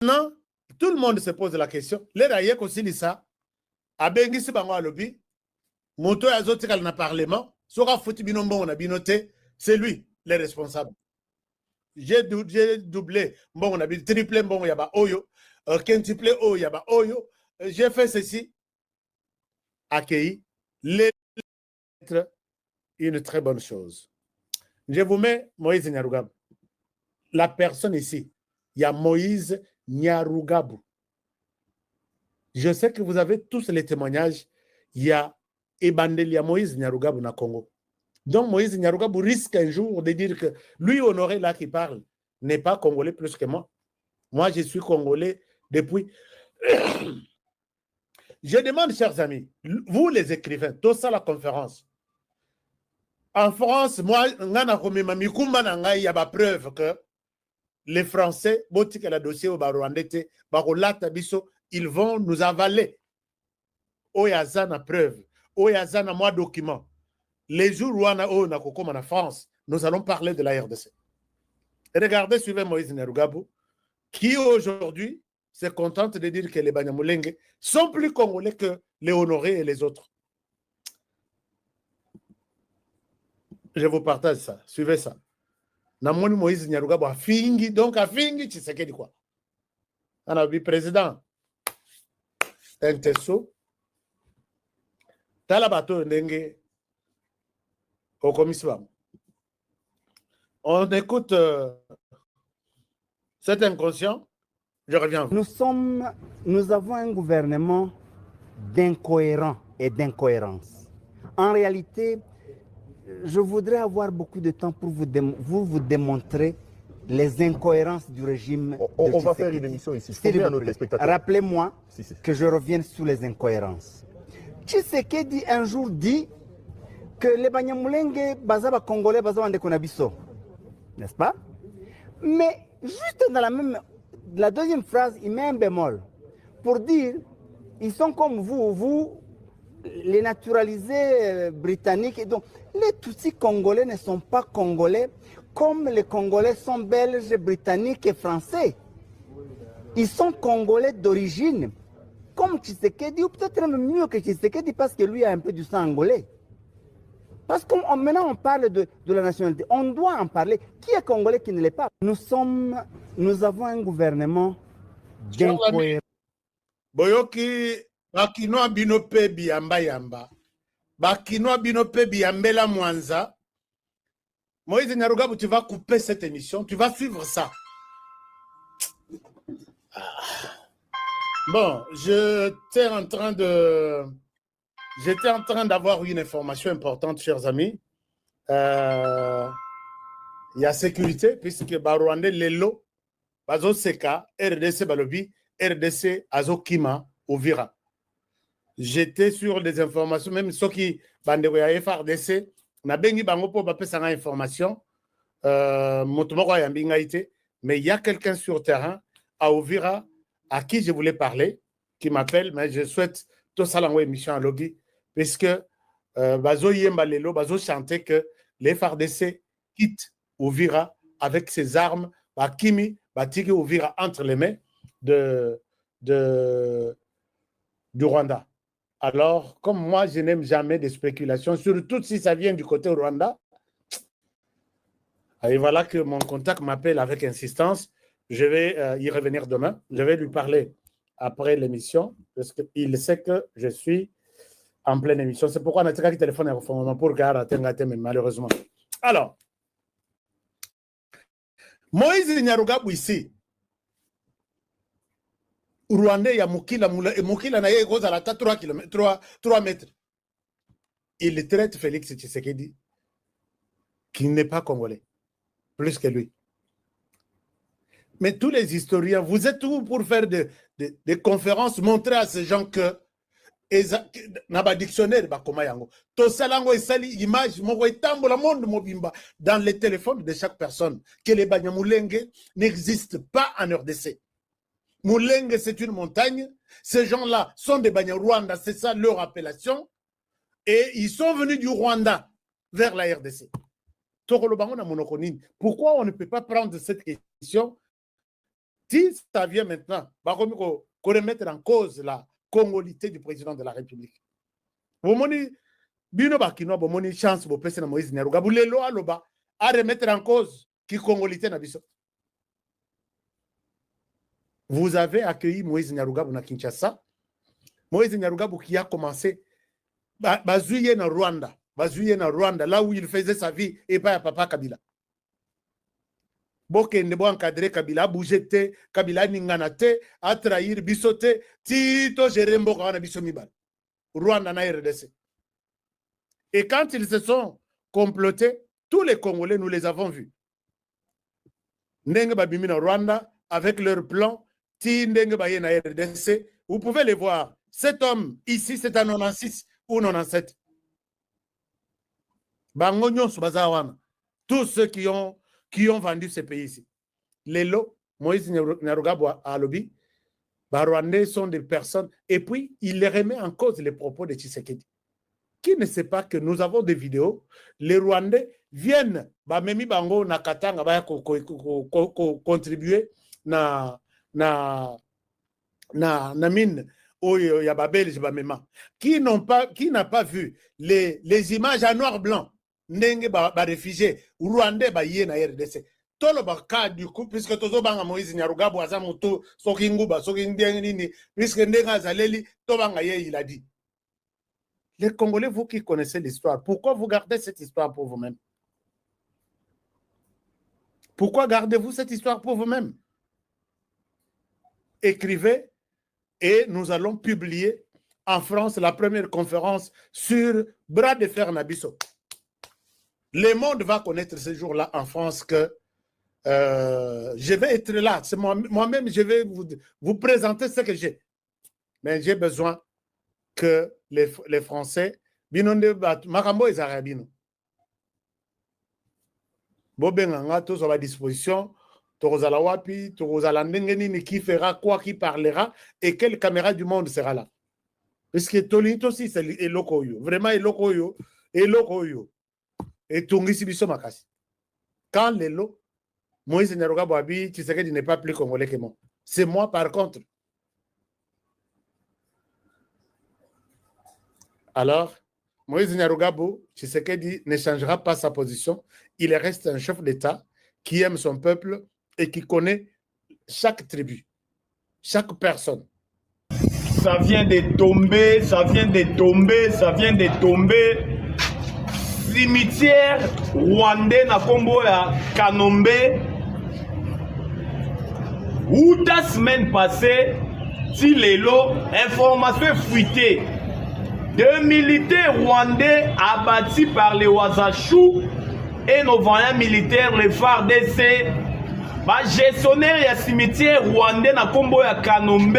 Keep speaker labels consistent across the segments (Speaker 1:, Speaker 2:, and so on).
Speaker 1: Maintenant, tout le monde se pose la question. Les raïeks aussi disent ça. Abengi si bango alobi. Moto azotikal na parlement. Sora fouti binombo on a binoté. C'est lui, le responsable. J'ai doublé. Bon, on a triplé. Bon, yaba oyo. Quintuplé oyo, yaba oyo. J'ai fait ceci. Accueilli. L'être une très bonne chose. Je vous mets Moïse Nyarugabo. La personne ici, il y a Moïse Nyarugabo. Je sais que vous avez tous les témoignages. Il y a Ebandelia Moïse Nyarugabo na Congo. Donc Moïse Nyarugabo risque un jour de dire que lui, Honoré, là qui parle, n'est pas congolais plus que moi. Moi, je suis congolais depuis. Je demande, chers amis, vous les écrivains, tout ça la conférence. En France, moi, il y a des preuves que les Français, ils vont nous avaler. Oyazana preuve, oyazana moi document. Les jours où on a en France, nous allons parler de la RDC. Regardez, suivez Moïse Nyarugabo, qui aujourd'hui se contente de dire que les Banyamulenge sont plus congolais que les Honorés et les autres. Je vous partage ça. Suivez ça. Namoni Moïse Nyarugabo a fingi, donc a fingi, tu sais qu'est quoi. On a vu président. Tentesso. Talabato Ndenge. Au commission. On écoute cet inconscient. Je reviens.
Speaker 2: Nous avons un gouvernement d'incohérents et d'incohérences. En réalité, je voudrais avoir beaucoup de temps pour vous démontrer les incohérences du régime.
Speaker 3: On va faire une émission ici.
Speaker 2: Rappelez-moi que je revienne sur les incohérences. Tshisekedi un jour dit que les Banyamulenge bazaba congolais bazaba ndekonabiso, n'est-ce pas? Mais juste dans la deuxième phrase, il met un bémol pour dire ils sont comme vous, les naturalisés britanniques. Et donc, les Tutsis congolais ne sont pas congolais comme les Congolais sont belges, britanniques et français. Ils sont congolais d'origine, comme Tshisekedi, ou peut-être même mieux que Tshisekedi parce que lui a un peu du sang angolais. Parce que maintenant on parle de la nationalité, on doit en parler. Qui est congolais, qui ne l'est pas? Nous avons un gouvernement d'incohérence.
Speaker 1: Boyoki, bakinoa binope biyamba yamba. Bakinoa binope biyambela mwanza. Moïse Nyarugabo, tu vas couper cette émission, tu vas suivre ça. Bon, j'étais en train d'avoir une information importante, chers amis. Il y a sécurité, puisque Barouande Lelo, Bazo Seka, RDC Balobi, RDC Azokima, Ovira. J'étais sur des informations, même ceux qui banderoya FRDC, na bengi bango po bapé sanga information, mais il y a quelqu'un sur terrain à Ovira à qui je voulais parler, qui m'appelle, mais je souhaite tout ça l'envoyer émission à lobby, puisque Bazo Yemba Lelo, Bazo chantait que les FRDC quittent Ovira avec ses armes, Bakimi, Batiki Ovira entre les mains du Rwanda. Alors, comme moi, je n'aime jamais des spéculations, surtout si ça vient du côté Rwanda. Et voilà que mon contact m'appelle avec insistance. Je vais y revenir demain. Je vais lui parler après l'émission, parce qu'il sait que je suis en pleine émission. C'est pourquoi on a tiré téléphone pour regarder, malheureusement. Alors, Moïse Nyarugabo ici, Rwandais, il y a Mukila na yego à la 3 mètres. Il traite Félix Tshisekedi, qui n'est pas congolais, plus que lui. Mais tous les historiens, vous êtes où pour faire des conférences, montrer à ces gens que dans dictionnaire image dans les téléphones de chaque personne que les Banyamulenge n'existent pas en RDC. Mulenge, c'est une montagne. Ces gens-là sont des Banyarwanda, c'est ça leur appellation. Et ils sont venus du Rwanda vers la RDC. Pourquoi on ne peut pas prendre cette question Si ça vient maintenant, qu'on remettre en cause la congolité du président de la République. Vous moni bino bakino bo moni chance bo pese na Moïse Nyarugabo lelo aloba à remettre en cause qui congolité na biso. Vous avez accueilli Moïse Nyarugabo na Kinshasa. Moïse Nyarugabo qui a commencé bazouye na Rwanda, là où il faisait sa vie et pas à Papa Kabila. Bokende bo encadrer Kabila, bouger te, Kabila ningana te, a trahir biso te, tito jerembo kana biso mibal. Rwanda na RDC. Et quand ils se sont complotés, tous les Congolais, nous les avons vus. Ndenge babimi na Rwanda, avec leur plan, ti ndenge baye na RDC, vous pouvez les voir. Cet homme ici, c'est un 96 ou 97. Bangonyo Subazawana. Tous ceux qui ont vendu ce pays ici. Lelo, Moïse Nyarugabo à Lobi, Rwandais sont des personnes. Et puis, il les remet en cause les propos de Tshisekedi. Qui ne sait pas que nous avons des vidéos, les Rwandais viennent, Memi Bango, Nakatanga, contribuer na mine, qui n'a pas vu les images en noir-blanc, Nenge réfugiés, Rwandais, na RDC. Tout le cas du coup, puisque tout le monde Moïse Nyarugabo, Azamoto, Sokinguba, Sokindianini, puisque Ndenga Zaleli, Tobanga il a dit. Les Congolais, vous qui connaissez l'histoire, pourquoi vous gardez cette histoire pour vous-même? Pourquoi gardez-vous cette histoire pour vous-même? Écrivez et nous allons publier en France la première conférence sur bras de fer Nabiso. Le monde va connaître ce jour-là en France que je vais être là. C'est moi-même, je vais vous présenter ce que j'ai. Mais j'ai besoin que les Français, Makambo et Zarabino, Bobenganga, tous à la disposition, Torozalawapi, Torozalandengeni, qui fera quoi, qui parlera, et quelle caméra du monde sera là. Parce que Tolito aussi, c'est Elokoyo. Vraiment, Elokoyo. Et Tungisi Biso Makasi. Quand l'élo, Moïse Nyarugabo Abi, Tshisekedi n'est pas plus congolais que moi. C'est moi, par contre. Alors, Moïse Nyarugabo, Tshisekedi ne changera pas sa position. Il reste un chef d'État qui aime son peuple et qui connaît chaque tribu, chaque personne.
Speaker 3: Ça vient de tomber, ça vient de tomber, ça vient de tomber. Cimetière rwandais na Kombo ya Kanombe. Où la semaine passée, si l'élo, information fuitée. 2 militaires rwandais abattus par les Wazachou et nos voyants militaires, les FARDC, gestionnaire ya cimetière rwandais na Kombo ya Kanombe,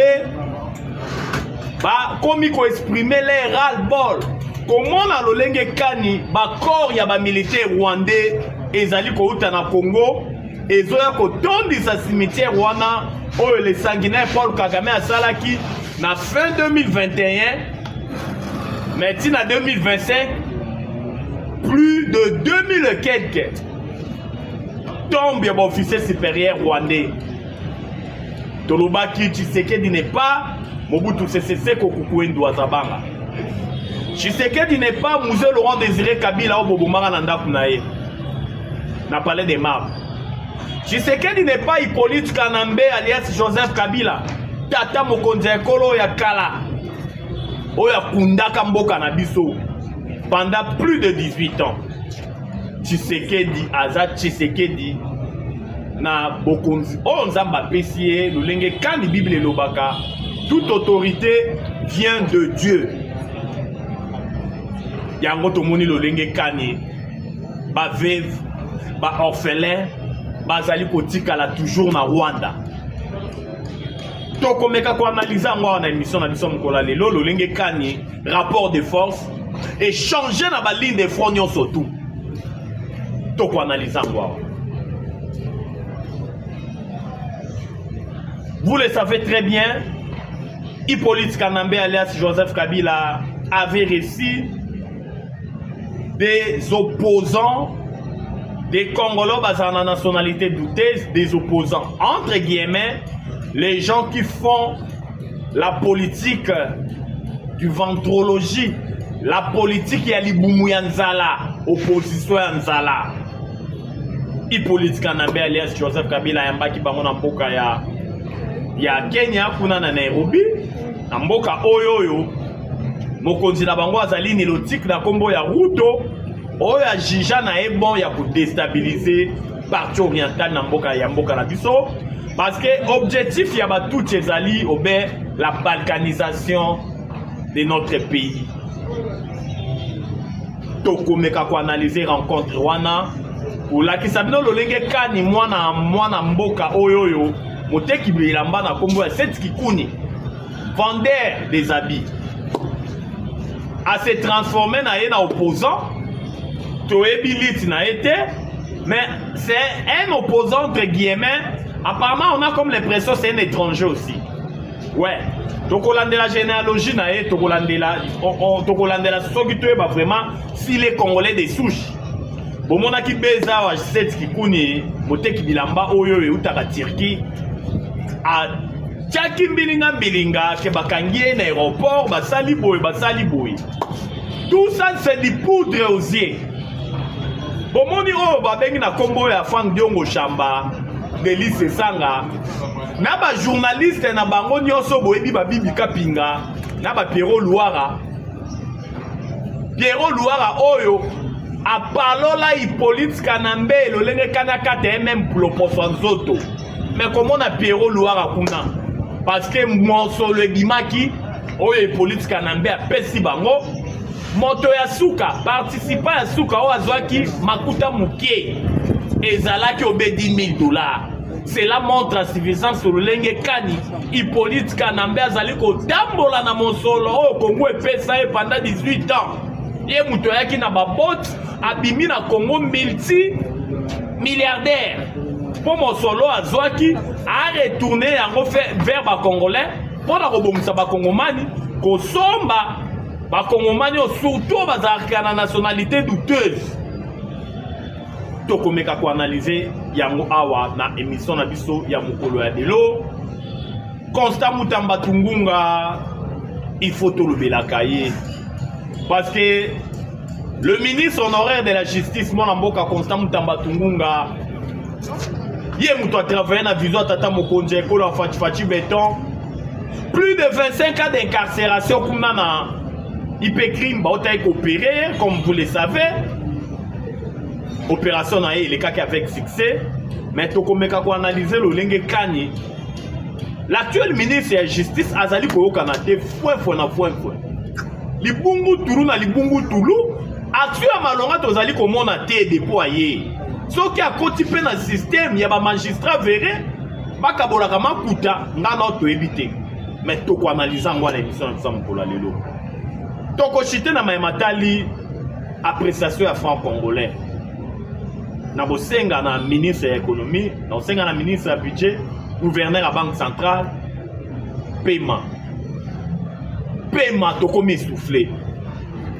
Speaker 3: comme il faut exprimer les ras-le-bol. Comment na lolenge kani corps ya ba militaire rwandais ezali kouta na Congo ezoya kotondisa cimetière wana oyo le sanguinaire Paul Kagame asalaki na fin 2021 mais tina 2025 plus de 2000 quelques tombent ya ba officier supérieur rwandais. Tolobaki Tshisekedi n'est pas Mobutu Sese Seko Kukuendu Azabanga. Tshisekedi n'est pas Musée Laurent Désiré Kabila au Bobomara Nandaku Nae. N'a parlé des marbres. Tshisekedi n'est pas Hippolyte Kanambe alias Joseph Kabila. Tata Mokonzi Ekolo ya Kala. Oya Kundaka Mboka na biso. Pendant plus de 18 ans. Tshisekedi, Azad Tshisekedi. Na Bokonzi. Oh, Nzamba Pessie, Lulenge Kandi Bible et Lobaka. Toute autorité vient de Dieu. Yango tomoni lolenge kani ba veuve ba orphelin bazali kotikala toujours na Rwanda. To komeka ko analyser ngwa na émission na biso mkola lelo lolenge kani rapport de force et changer na ba ligne de front nyonso tout. To ko analyser ngwa. Vous le savez très bien, Hippolyte Kanambe alias Joseph Kabila avait réussi des opposants des Congolais basés en nationalité douteuse, des opposants. Entre guillemets, les gens qui font la politique du ventrologie, la politique ya libumu ya nzala, opposition ya nzala. Hippolyte Kanambe alias Joseph Kabila yambaki bango na mboka ya Kenya kuna na Nairobi, na mboka oyo mokonzi na bango azali nilotique na kombo ya Ruto, oyo ajija na ebon ya kudestabiliser partie orientale na mboka na biso, parce que objectif ya batuti ezali obe la balkanisation de notre pays. Tokomeka ko analyser rencontre wana olakisa bino lolenge kani mwana mboka oyo moteki bilamba na kombo ya Seth Kikuni, vendeur des habits, a se transformer na opposant. Toebi lit na été, mais c'est un opposant entre guillemets. Apparemment on a comme l'impression c'est un étranger aussi. Ouais, tokolandela généalogie na ye, tokolandela soki toyeba vraiment si les Congolais des souches. Bomona ki beza wa Seth Kikuni moteki bilamba oyo eutaka Turquie a tiaki mbilinga ke bakangi na aéroport basali boy. Tout ça c'est du poudre aux yeux. Bomoni oyo babengi na kombo ya Frank Diongo Chamba, Delice Sanga, na ba journaliste na bango nyonso boyebi babibi kapinga, na ba Pierrot Louara oyo apalola Hippolyte Kanambe lolenge kanaka te même ploposo nzoto. Mais comment na Pierrot Louara kuna? Parce que monsolo ebimaki oyo Hippolyte Kanambe apesi bango moto ya suka, participa ya suka o azwaki makuta muke ezalaki obe $10,000. Cela montre la suffisance sur lolenge kani Hippolyte Kanambe azali kotambola na monsolo o Congo epesa ye pendant 18 ans. Ye muto yaki na babot abimi na Congo multi-milliardaire. Pour monsolo azwaki a retourné yango vers ba Congolais pour na kobomisa ba Kongomani kosomba ba Kongomani surtout bazalaka na nationalité douteuse. Tokomeka ko analyser yango awa na émission na biso ya mokolo ya lelo. Constant Mutamba Tungunga, il faut tout le belakaye. Parce que le ministre honoraire de la justice, mon amboka Constant Mutamba Tungunga, il a travaillé dans la vision de Tata Mokonje, école Fati Béton. Plus de 25 ans d'incarcération pour Nana. Il peut crime, il a été opéré, comme vous le savez. Opération na les cas avec succès. Mais tokomeka ko analyser le lenge kani. L'actuel ministre de la justice azali ko Canada point. Libungu tulu na libungu tulu. Action malonga tozali ko mona te déployer. Soki a kotipe na système ya ba magistrat verré bakabolaka makuta ngana to éviter. Mais toko analyser ngwa na émission ensemble pour la lelo. Toko chité na matali appréciation à franc congolais. Na bosenga na ministre de l'économie, na bosenga na ministre du budget, gouverneur à banque centrale, paiement toko mi soufflé.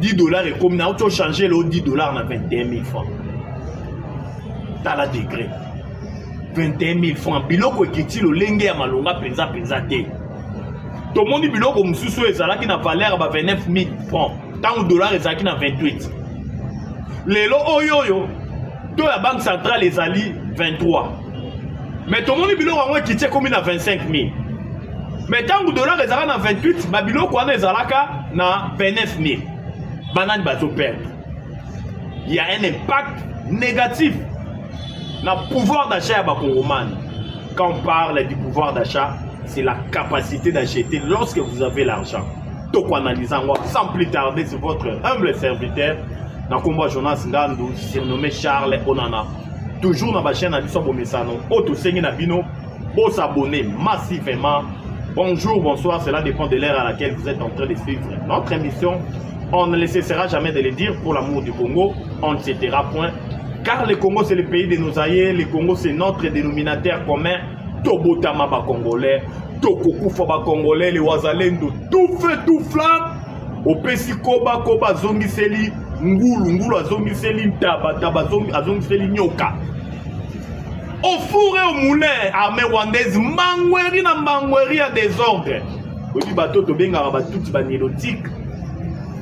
Speaker 3: $10 et comme na auto changer le $10 na 21 000 francs. Dans la degré. 21 000 francs. Biloko ekiti lo lenge ya malonga penza te. To moni biloko mususu ezalaki na valeur ba 29 000 francs. Tant $, ezalaki na 28. Lelo oyoyo to la banque centrale ezali 23. Mais to moni biloko yango ekiti komi na 25 000. Mais tant $, ezalaka na 28, ba biloko wana ezalaka na 29 000. Banane bazo perdre. Il y a un impact négatif dans le pouvoir d'achat à Bakongomani. Quand on parle du pouvoir d'achat, c'est la capacité d'acheter lorsque vous avez l'argent. Donc, analysant sans plus tarder, c'est votre humble serviteur, Nakomba Jonas Ngandu, surnommé Charles Onana. Toujours dans la chaîne Abisso Bomesano, Autosengui Nabino, pour s'abonner massivement. Bonjour, bonsoir, cela dépend de l'heure à laquelle vous êtes en train de suivre notre émission. On ne cessera jamais de le dire, pour l'amour du Congo, on ne cédera point. Car le Congo, c'est le pays de nos aïeux. Le Congo, c'est notre dénominateur commun. Tobotama ba Congolais, Tokokufa ba Congolais, les Wazalendo, tout feu, tout flamme. Opesi Koba, Zongiseli, ngulu azongiseli ntaba azongiseli nyoka. Au four et au moulin, armée rwandaise, mangweri na mangweri à désordre. Oui, bateau to benga tout banilotique.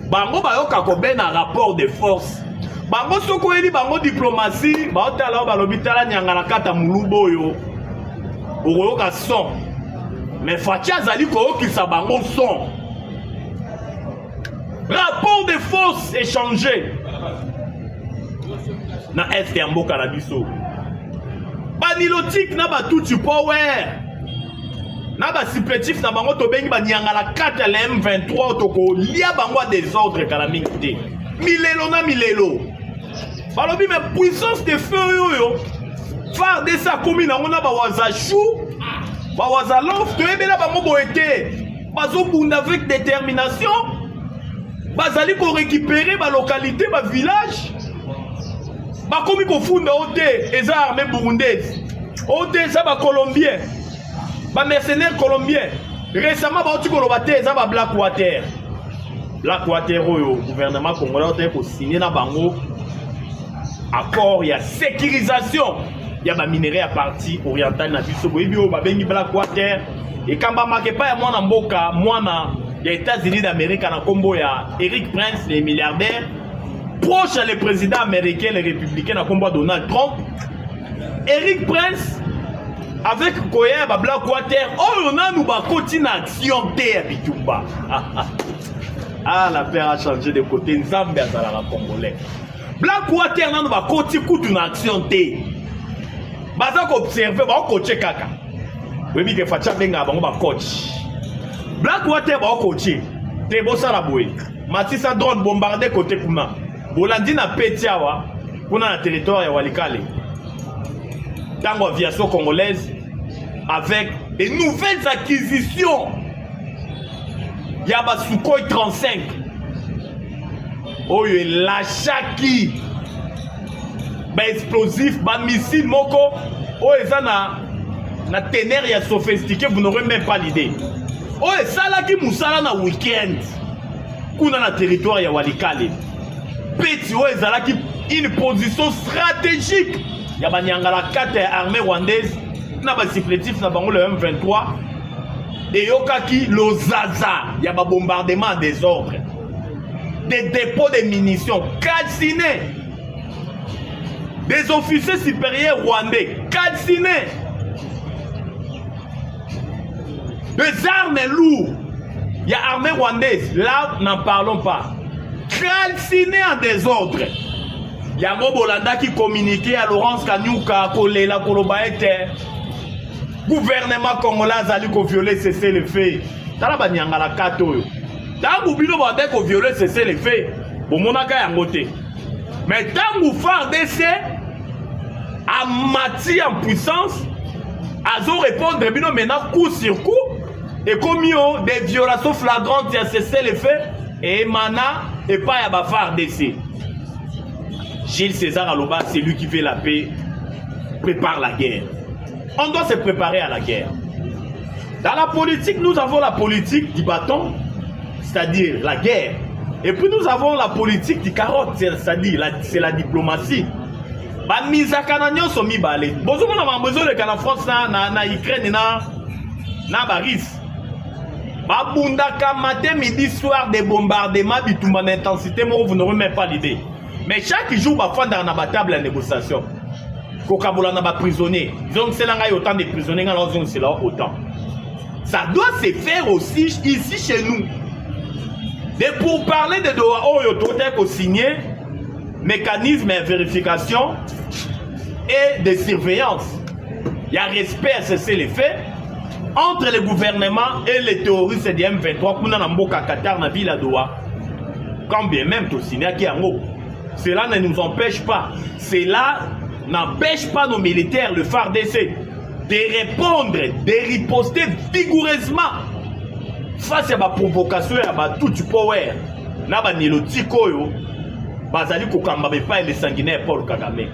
Speaker 3: Bango bayoka ko ben un rapport de force. Bango soko eli bango diplomatie, ba otala ba lobitala nyanga na kata mulubo yo. Oyoka son. Mais Fatia zali ko okisa bango son. Rapport de force échangé. Na est ya mboka na biso. Banilotique na ba tout power. Na ba supplétif na bango to bengi ba nyanga la 4 LM23 to ko lia bango à désordre kala mingité. Milelo na milelo. Balobi mais puissance de feu yo. Phare de sa commune na ba waza chou. Ba waza lof to ebela bango boete. Bazo bunda avec détermination. Bazali ko récupérer ba localité ba village. Ba komi ko funda ote eza armée burundaise. Ote ça ba colombien. Ba mercenaires colombiens. Récemment ba otiko lobate eza ba Black Water. Black Water oyo gouvernement congolais ote ko signer na bango accord ya sécurisation ya ba minerai à partie orientale na biso boyebi o ba bengi Black Water et kamba makepa ya mwana mboka mwana ya États-Unis d'Amérique na kombo ya Eric Prince le milliardaire proche le président américain les républicains na kombo Donald Trump. Eric Prince avec Koya ba Black Water oh on a nous ba continue action te ya bitumba. Ah la paix a changé de côté Nzambe azala la congolais. Black Water na nous ba continue coup d'une action te. Baza ko observer ba ko coacher kaka. Webi ke facha benga bango ba coach. Black Water ba coacher. Te bosa la boye. Matisa drone bombarder côté kuna. Bolandi na Petiawa kuna na territoire ya Walikale. Tango aviation congolaise avec des nouvelles acquisitions. Yaba Sukhoi 35. Oyo lachaki. Ba explosif, ba missile moko. Oyo eza na ténère ya sophistiqué, vous n'aurez même pas l'idée. Oyo salaki musala na week-end. Kuna na territoire ya Walikale. Petit oyo ezalaki une position stratégique. Ya banyanga la 4 armée rwandaise na ba supplétif na bango le M23 et yokaki lozaza ya ba bombardement en désordre des dépôts de munitions calcinés des officiers supérieurs rwandais calcinés des armes lourdes ya armée rwandaise là n'en parlons pas calcinés en désordre. Yango Bolanda qui communiquait à Laurence Kanyuka, Kolela, Kolobaete. Gouvernement congolais a violé cesser les faits. Tala banyanga la kato. Tangu bino bande ko violer cesser les faits. Bomonaka yangote. Mais tangu FARDC a mati en puissance, azo répondre bino maintenant coup sur coup et comme yo des violations flagrantes à cesser les faits et mana et pas ya ba FARDC. Gilles César Aloba, c'est lui qui fait la paix, prépare la guerre. On doit se préparer à la guerre. Dans la politique, nous avons la politique du bâton, c'est-à-dire la guerre. Et puis nous avons la politique du carotte, c'est-à-dire c'est la diplomatie. Ba mizaka na nyonso mibale. Bozomo na besoin de la France na Ukraine na Baris. Ba bundaka matin midi soir des bombardements bitumba d'intensité, moi vous n'aurez même pas l'idée. Mais chaque jour, on va faire dans table de négociation. Kokabola n'a pas prisonnier. Donc, c'est là qu'il y a autant de prisonniers, c'est là autant. Ça doit se faire aussi ici chez nous. Et pour parler de Doha, il faut signer mécanisme de vérification et de surveillance. Il y a respect à cesser les faits entre le gouvernement et les terroristes de M23 qui sont dans Qatar, dans la ville de Doha. Quand bien même, tu signes qui est en haut. Cela ne nous empêche pas. Cela n'empêche pas nos militaires, le FARDC, de répondre, de riposter vigoureusement face à la provocation et à tout du power. Naba nilotiko yo, bazali kokamba pas les sanguinaires Paul Kagame.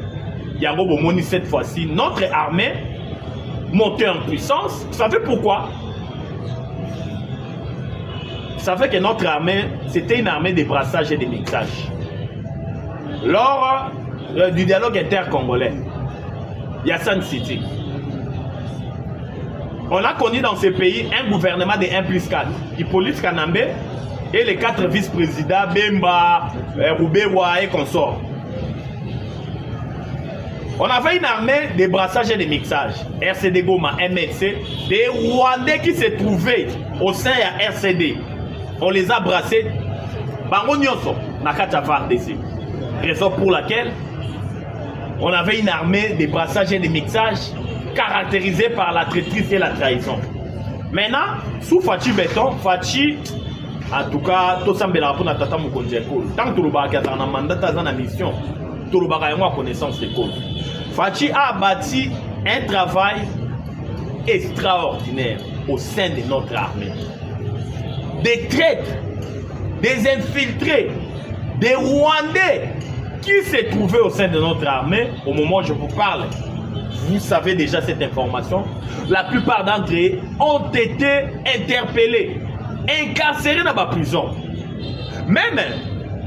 Speaker 3: Yango bomoni cette fois-ci notre armée montée en puissance. Vous savez pourquoi? Vous savez que notre armée, c'était une armée de brassage et de mixage. lors du dialogue intercongolais, Yassan City. On a connu dans ce pays un gouvernement de 1+4, Hippolyte Kanambe et les 4 vice-présidents, Bemba, Roubewa et consorts. On avait une armée de brassage et de mixage, RCD Goma, MLC, des Rwandais qui se trouvaient au sein de RCD. On les a brassés, Bango Nyonso, Nakata FARDC. Raison pour laquelle on avait une armée de brassage et de mixage caractérisée par la traîtrise et la trahison. Maintenant, sous Fachi Béton, Fachi, en tout cas, tout ça me l'a rappelé à Tata Moukondjeko. Tant que tout le monde a un mandat, dans la mission, tout le monde a une connaissance des causes. Fachi a bâti un travail extraordinaire au sein de notre armée. Des traîtres, des infiltrés, des Rwandais qui se trouvaient au sein de notre armée, au moment où je vous parle, vous savez déjà cette information, la plupart d'entre eux ont été interpellés, incarcérés dans la prison. Même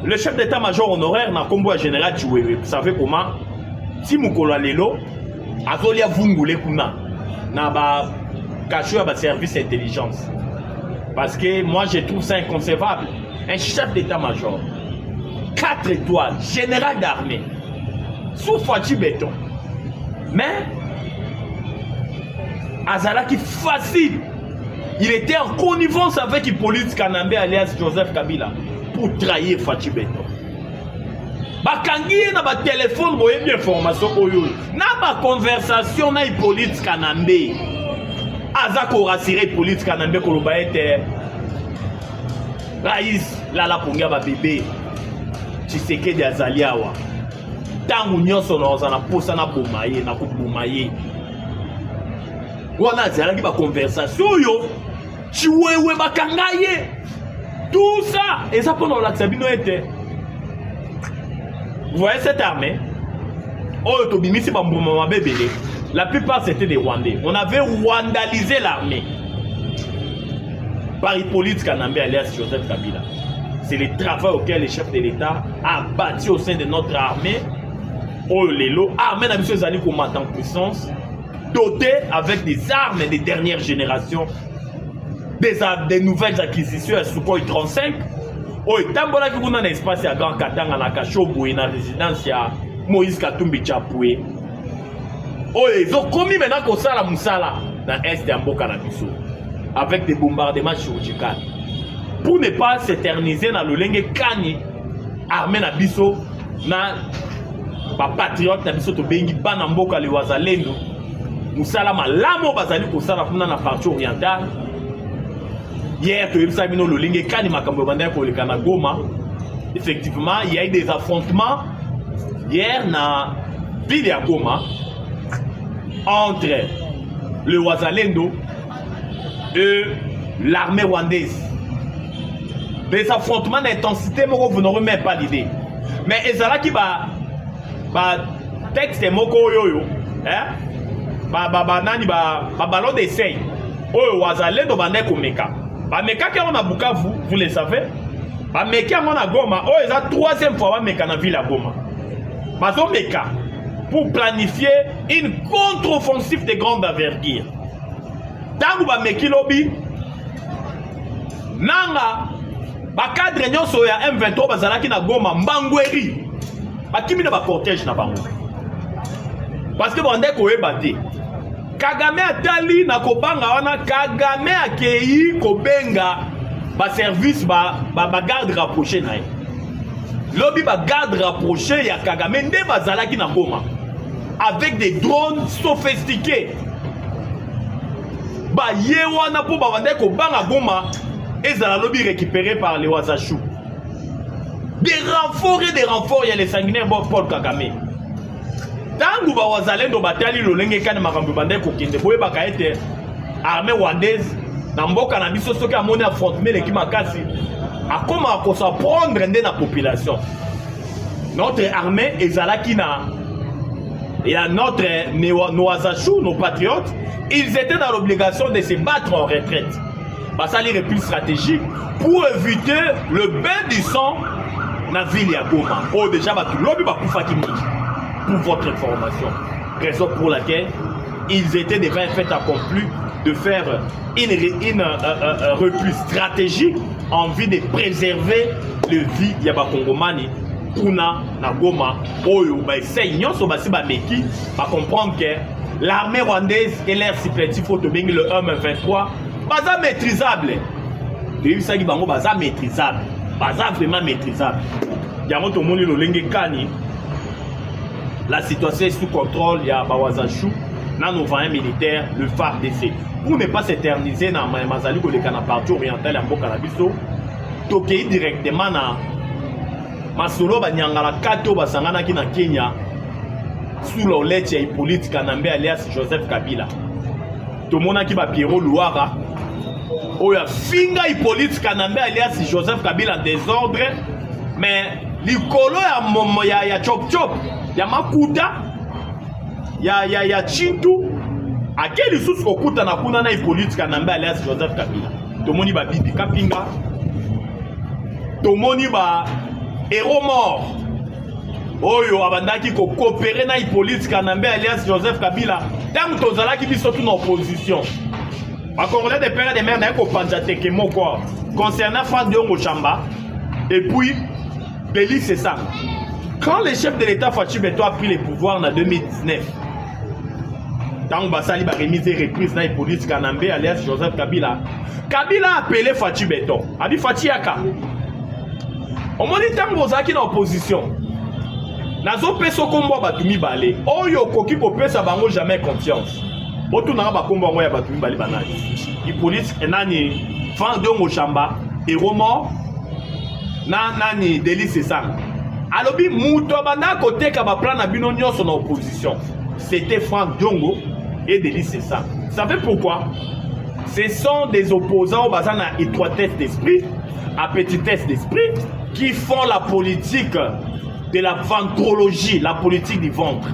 Speaker 3: le chef d'état-major honoraire dans le combo général Chiwewe, vous savez comment, si Mukolo Lelo, Azolia Vungule Kuna, na ba caché à service d'intelligence. Parce que moi je trouve ça inconcevable. Un chef d'état-major, 4 étoiles, général d'armée, sous Fachi Béton. Mais, Azala qui facile, il était en connivence avec Hippolyte Kanambe alias Joseph Kabila pour trahir Fachi Béton. Bakangi na ba téléphone boye bien information oyo. Na ba conversation na Hippolyte Kanambe. Azako rassurer Hippolyte Kanambe ko loba ete Raïs lala pongia ba bébé. Tshisekedi azaliawa. Tangu nyonso na na posa na bomaye na ko bomaye. Wana azala ki ba conversation yo. Chiwewe bakangaye. Tout ça et ça pendant la sabino était. Vous voyez cette armée, la plupart c'était des Rwandais. On avait rwandalisé l'armée par Hippolyte Kanambe alias Joseph Kabila. C'est le travail auquel le chef de l'État a bâti au sein de notre armée. Oh Lelo, armée n'a besoin d'aller combattre en puissance, dotée avec des armes de dernière génération, des nouvelles acquisitions à Sukhoi 35. Oh, tambola qui vous un espace à Grand Katanga na Kashobo et na résidence à Moïse Katumbi Chapoué. Oh, ils ont commis maintenant qu'on ça la Moussala dans l'Est de Mboka na Biso avec des bombardements chirurgicaux pour ne pas s'éterniser dans le Lenge Kani armée na Biso na ba patriote na Biso to bengi bana Mboka le wazalendo Moussala malamo bazali ko sala kuna na partie orientale. Hier, effectivement, il y a eu des affrontements hier dans la ville de Goma entre le Wazalendo et l'armée rwandaise. Des affrontements d'intensité, vous n'aurez même pas l'idée. Mais Ezala qui va texte moko yoyo, ballon d'essai, oh Wazalendo bande komeka. Bameka qui on a Bukavu, vous le savez. Bameka on a Goma. Oh, c'est la 3e fois Bameka dans la ville à Goma. Bazo Meka pour planifier une contre-offensive de grande envergure. Tangu Bameki lobby, nanga bakadre nyonso ya M23 bazalaki na Goma mbangweri. Bakimi na ba cortège na bango. Parce que bande ko ebate. Kagame atali na kobanga wana Kagame akei kobenga ba service ba garde rapproché na ye. Lobi ba garde rapproché ya Kagame nde bazalaki na Goma avec des drones sophistiqués. Ba ye wana po ba bande kobanga Goma ezala lobi récupéré par les Wazachou. Des renforts et des renforts ya les sanguinaires Paul Kagame. Tangu ba wazalendo batali lolenge kane makambo bande kokende boye bakaete armée rwandaise na mboka na biso soki amoni affrontement l'équipe makasi akoma ko sa prendre ndé na population. Notre armée ezalaki na et à notre nos Azachou, nos patriotes, ils étaient dans l'obligation de se battre en retraite. Bah ça les replis stratégiques pour éviter le bain du sang na ville ya Goma. Oh déjà batulobi bakufaki mingi. Pour votre information. Raison pour laquelle ils étaient déjà fait accomplis de faire une repli stratégique en vue de préserver le vie ya bakongomani kuna na Goma. Oyo ba essaye nyonso basi ba meki ba comprendre que l'armée rwandaise et l'air supplétif au Tobengi le 1-23 baza maîtrisable. Et ça qui bango baza maîtrisable. Baza vraiment maîtrisable. Yango to moni lo lenge kani. La situation est sous contrôle, il y a Bawazachou, dans nos voyants militaires, le FARDC. Pour ne pas s'éterniser dans Mazali ou les partie orientale en Bokanabiso, Tokei directement dans Masolo Banyangala Kato Basangana qui na Kenya, sous l'olette et Hippolyte Kanambe alias Joseph Kabila. Tout le monde qui va Pierrot Louara, Oya Finga Hippolyte Kanambe alias Joseph Kabila en désordre, mais l'icolo ya chop chop. Ya makuta ya chintu akeli susu kokuta na kuna na Hippolyte Kanambe alias Joseph Kabila tomoni ba bibi kapinga tomoni ba héros mort oyo abandaki ko coopérer na Hippolyte Kanambe alias Joseph Kabila tant tozalaki biso tout na opposition ba congolais de père et de mère na ko panjateke moko concernant Franck Diongo Chamba et puis Béli c'est ça. Quand le chef de l'État Fatou Beto a pris le pouvoir en 2019, tant Bassali a remis et reprise dans Hippolyte Kanambe alias Joseph Kabila, Kabila a appelé Fatou Beto. A dit Fatou Yaka. On m'a dit tant Bozaki dans l'opposition. Nazo peso kombo batumi balé. Oyo koki ko pesa bango jamais confiance. Botu na ba kombo ngoya batumi balé banani. Hippolyte enani Franck Diongo Chamba et Romo na nani Délice ça. Alobi muto banda côté ka ba plan na bino nyonso na opposition. C'était Franck Diongo et Délice ça. Vous savez pourquoi? Ce sont des opposants basés na étroitesse d'esprit, à petitesse d'esprit qui font la politique de la ventrologie, la politique du ventre.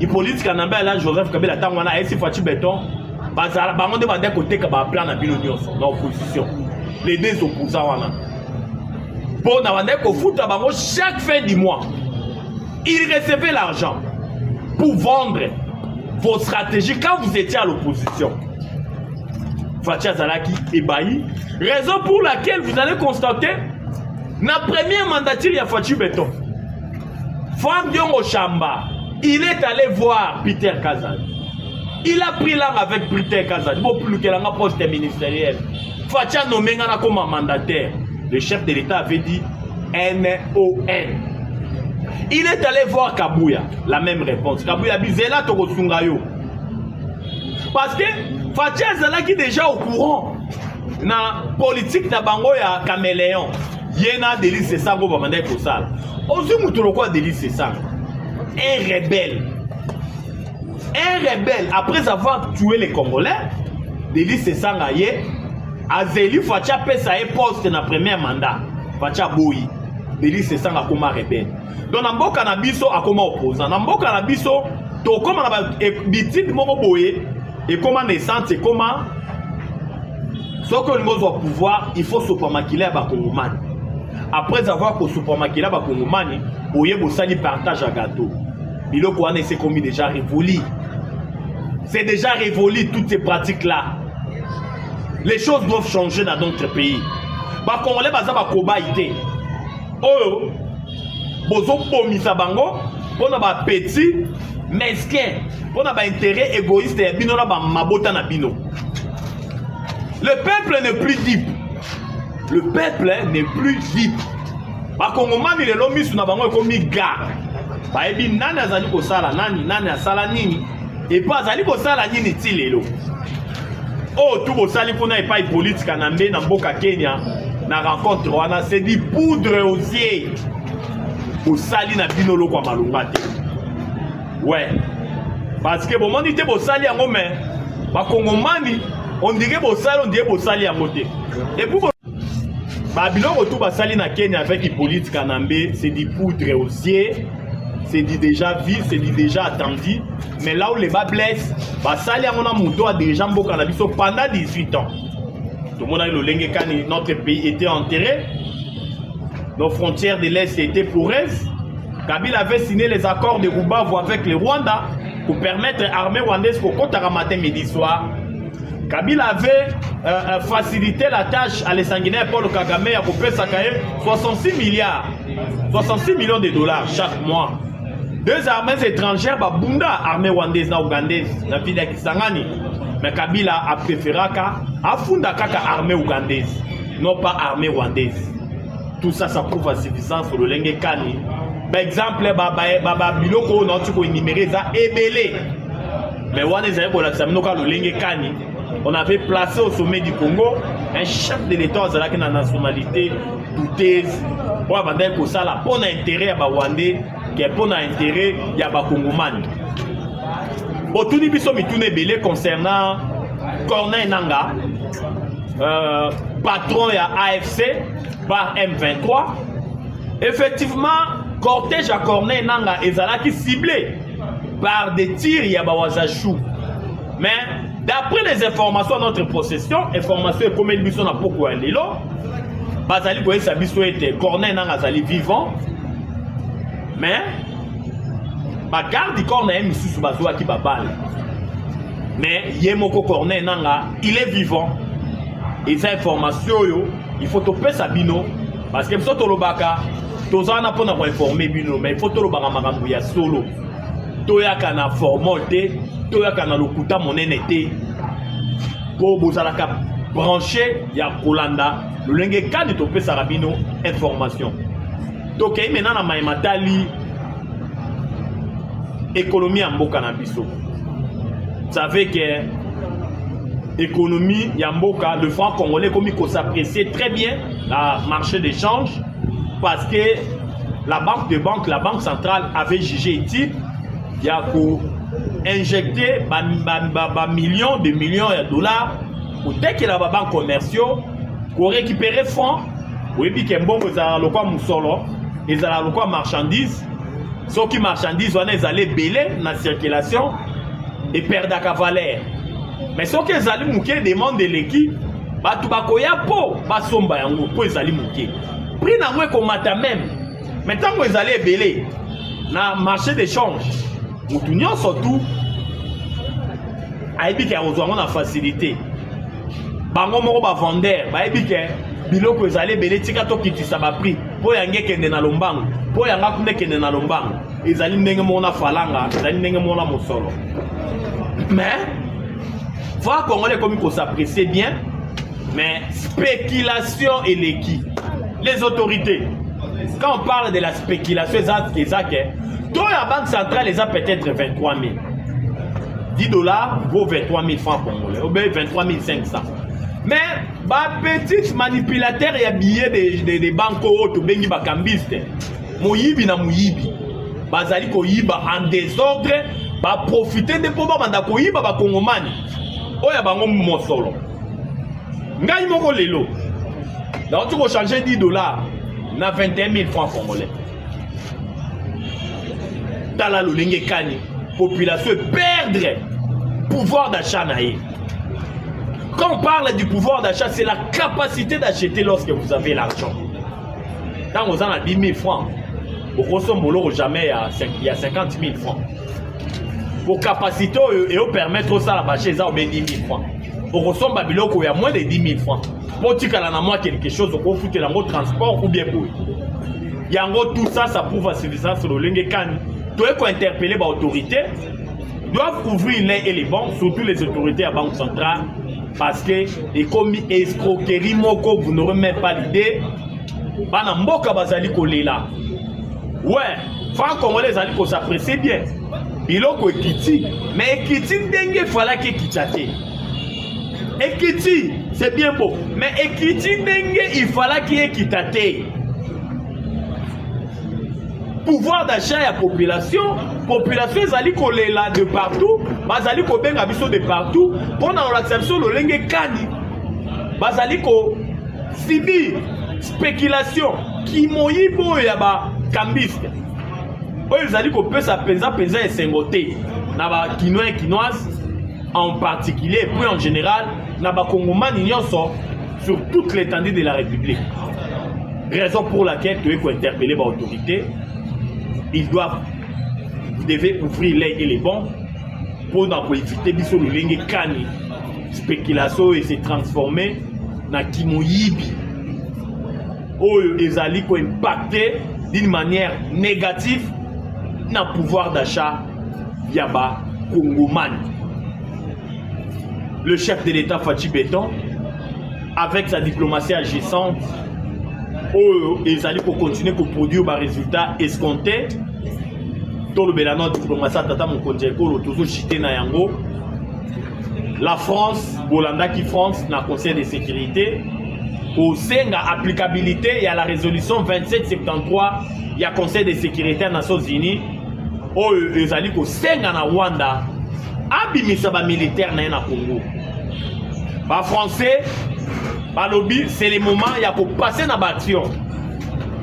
Speaker 3: Hippolyte Kanambe là Joseph Kabila tangwana esi Fatou Beton bazala bangonde banda côté ka ba plan na bino nyonso na opposition. Les deux opposants wana. Bon, chaque fin du mois, il recevait l'argent pour vendre vos stratégies quand vous étiez à l'opposition. Fatia Zalaki ébahi. Raison pour laquelle vous allez constater la première mandature il y a Fatou Beton. Franck Diongo Chamba, il est allé voir Peter Kazadi. Il a pris langue avec Peter Kazadi. Bon, plus qu'il a un poste ministériel. Fatia nommé comme mandataire. Le chef de l'État avait dit NON. Il est allé voir Kabouya. La même réponse. Kabouya Bizela Tokosungayo. Parce que Fatia Zalaki déjà au courant. Na politique na bango ya caméléon. Yena Délice Sango Bamanda Kosal. Ozu Moutoloko Délice Sango. Un rebelle. Un rebelle. Après avoir tué les Congolais, Délice Sangaye. Azeli Fatia pesa e poste na premier mandat. Fatia boyi. Délice Sanga akoma rebelle. Donc na mboka na biso akoma opposant. Na mboka na biso to koma na bitite moko boye et comment naissance et comment ce que nous avons pouvoir, il faut supermaquiller ba Kongomani. Après avoir ko supermaquiller ba Kongomani, oye bosali partage à gâteau. Biloko wana c'est comme déjà révolu. C'est déjà révolu toutes ces pratiques là. Les choses doivent changer dans notre pays. Ba Congolais baza ba koba ité. Oh, bozo bomisa bango, pona ba petit, mesquin, pona ba intérêt égoïste et bino na ba mabota na bino. Le peuple n'est plus libre. Le peuple n'est plus libre. Ba Kongomani le lomi suna bango ekomi gare. Ba ebi nani azali ko sala nani asala nini et pas azali ko sala nini ti lelo. Oh, tout le sali qu'on a pas Hippolyte Kanambe na mboka Kenya na rencontre wana c'est du poudre aux yeux. Au sali na binolo kwa malunga te. Ouais. Parce que bon on dit bo sali yango mais ba Kongomani on dirait bo sali yango te. Et pour ba biloko tout ba sali na Kenya avec Hippolyte Kanambe c'est du poudre aux yeux. C'est dit déjà vu, c'est dit déjà attendu. Mais là où les bas blessent, Basali Amona Mouto a déjà Mbokanabiso pendant 18 ans. Tout le monde a eu le Lengekani, notre pays était enterré. nos frontières de l'Est étaient poreuses. Kabila avait signé les accords de Rubavu avec le Rwanda pour permettre à l'armée rwandaise pour compter matin, midi, soir. Kabila avait facilité la tâche à les sanguinaires Paul Kagame à couper sa carrière 66 millions de dollars chaque mois. 2 armées étrangères, Bunda, armée rwandaise et ougandaise, la fille de Kisangani. Mais Kabila a préféré fonder armée ougandaise, non pas armée rwandaise. Tout ça, ça prouve la suffisance sur le Lenge Kani. Par exemple, Biloko, non, tu peux énumérer ça, Ebele. Mais on avait placé au sommet du Congo un chef de l'État avec une nationalité douteuse. Pour avoir ça, pour l'intérêt à Rwandais, qui est pour l'intérêt à Bakongomani. Pour tout le monde concernant Corneille Nangaa, patron de AFC par M23, effectivement, cortège à Corneille Nangaa est ciblé par des tirs à Bawazachou. Mais d'après les informations de notre possession, informations comme ils sont à Poko et Lilo, Bazali Boye Sabiso était Corneille Nangaa Zali vivant, mais ma garde du Corneille Missou Bazoua qui babale. Mais Yemoko Corneille Nangaa, il est vivant. Et ces informations, il faut topper Sabino, parce que si tu baka, tu as informé Bino, mais il faut topper Magambuya solo. Toya kana formalité, toya kana lokuta monenete. Pour bozalaka branché ya Kolanda, le lenge kan de topé sarabino information. Donc maintenant na maimatali économie en mboka na biso. Vous savez que économie ya mboka, le franc congolais comme il s'apprécie très bien le marché d'échange parce que la banque centrale avait jugé utile. Il y a pour injecter millions de dollars pour dès qu'il y a des banques commerciaux pour récupérer fonds. Oui, puis qu'il y a bon ils ont quoi musolo, ils ont quoi marchandises. Ceux qui marchandises ils allaient belé dans la circulation et perdre la valeur. Mais ceux qui allaient mouquer demandent de l'équipe, bah tout bakoya po, bah somba yango po ils allaient mouquer. Prix n'a moins qu'on mata même. Maintenant ils allaient belé dans le marché d'échange. Moutunion surtout aibi ki azonga na facilité bango moko ba vendeur ba aibi ke biloko ezali belé tika to kitisa ba prix po yange kende na lombango po yanga kunde kende na lombango ezali ndenge mona falanga ezali ndenge mona mosolo. Mais voir congolais comme il faut s'apprécier bien, mais spéculation et les autorités quand on parle de la spéculation donc la banque centrale les a peut-être 23 000. 10 dollars vaut 23 000 francs congolais, ou bien 23 500. Mais, petit manipulateur et billets de banques autres, bengi bakambiste, moyibi na moyibi, bazali koyiba en désordre, ba profiter de pouvoir banda koyiba ba kongomani. Oya bango mosolo. Ngai moko lelo. Donc tu vas changer 10 dollars na 21 000 francs congolais. Dans la Lolenge Kani, population perdre pouvoir d'achat naïe. Quand on parle du pouvoir d'achat, c'est la capacité d'acheter lorsque vous avez l'argent. Quand vous en avez 10 000 francs, au grosso modo, jamais il y a 50 000 francs. Pour capacité et au permettre ça, la bâcher, ça, 10 000 francs. Au grosso modo, il y a moins de 10 000 francs. Pour dire qu'il y a quelque chose, au fout le transport ou bien pour. Il y a tout ça, ça prouve la suffisance sur le Lolenge Kani. Tout est interpeller les autorités doivent ouvrir les et les banques, surtout les autorités à la Banque centrale, parce que et comme escroquerie moko, vous n'aurez même pas l'idée. Bana mboka bazali kolela. Ouais, franc congolais zali ko s'apprécie bien. Biloko ekiti, mais ekiti ndenge fala ke kitate. Ekiti, c'est bien beau, mais ekiti ndenge il fallait qu'il y ait kitate. Pouvoir d'achat et la population zali kolela de partout, bazali ko benga biso de partout, pour l'acception de Lolenge Kani, bazali ko subir spéculation qui moyibo ya ba cambiste. Oyo zali ko pesa et sengoté na ba kinois et kinoises en particulier, puis en général na ba kongomani nyonso sur toute l'étendue de la République. Raison pour laquelle tu es interpellé par l'autorité. Vous devez ouvrir l'œil et les bons pour éviter biso lolenge kani spéculation et se transformer na kimoyibi oyo ezali ko impacter d'une manière négative na pouvoir d'achat ya ba Congomani. Le chef de l'État Fachi Béton, avec sa diplomatie agissante, ils allaient pour continuer à produire des résultats escomptés. Tout le Bélanon diplomatie tata mon konjeko toujours chité na yango. La France, Bolanda qui France, na Conseil de sécurité, au sein de l'applicabilité, il y a la résolution 2773, il y a Conseil de sécurité des Nations Unies, où ils allaient au sein de Rwanda, abimisa ba militaire na Congo. Ba français, ba lobby, c'est le moment il y a pour passer na action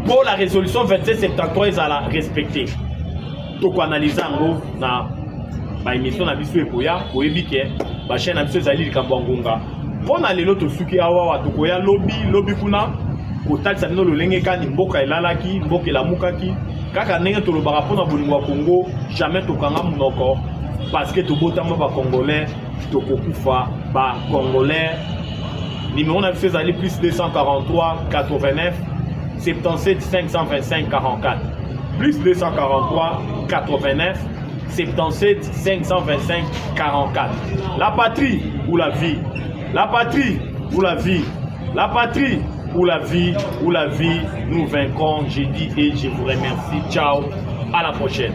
Speaker 3: pour la résolution 2773 ils allaient respecter. Donc analyser en na ba émission na biso ekoya ko ebike ba chaîne na biso ezali likambo ngonga. Pona lelo to suki awa wa to koya lobby kuna ko talisa no lolenge kani mboka elalaki mboka elamukaki kaka ndenge to lobaka pona bolingo wa Congo jamais to kanga munoko parce que to botama ba congolais to kokufa ba congolais. Numéro na biso ezali plus 243 89 77 525 44 plus 243 89 77 525 44. La patrie ou la vie, la patrie ou la vie, la patrie ou la vie, nous vaincrons. Je dis et je vous remercie. Ciao, à la prochaine.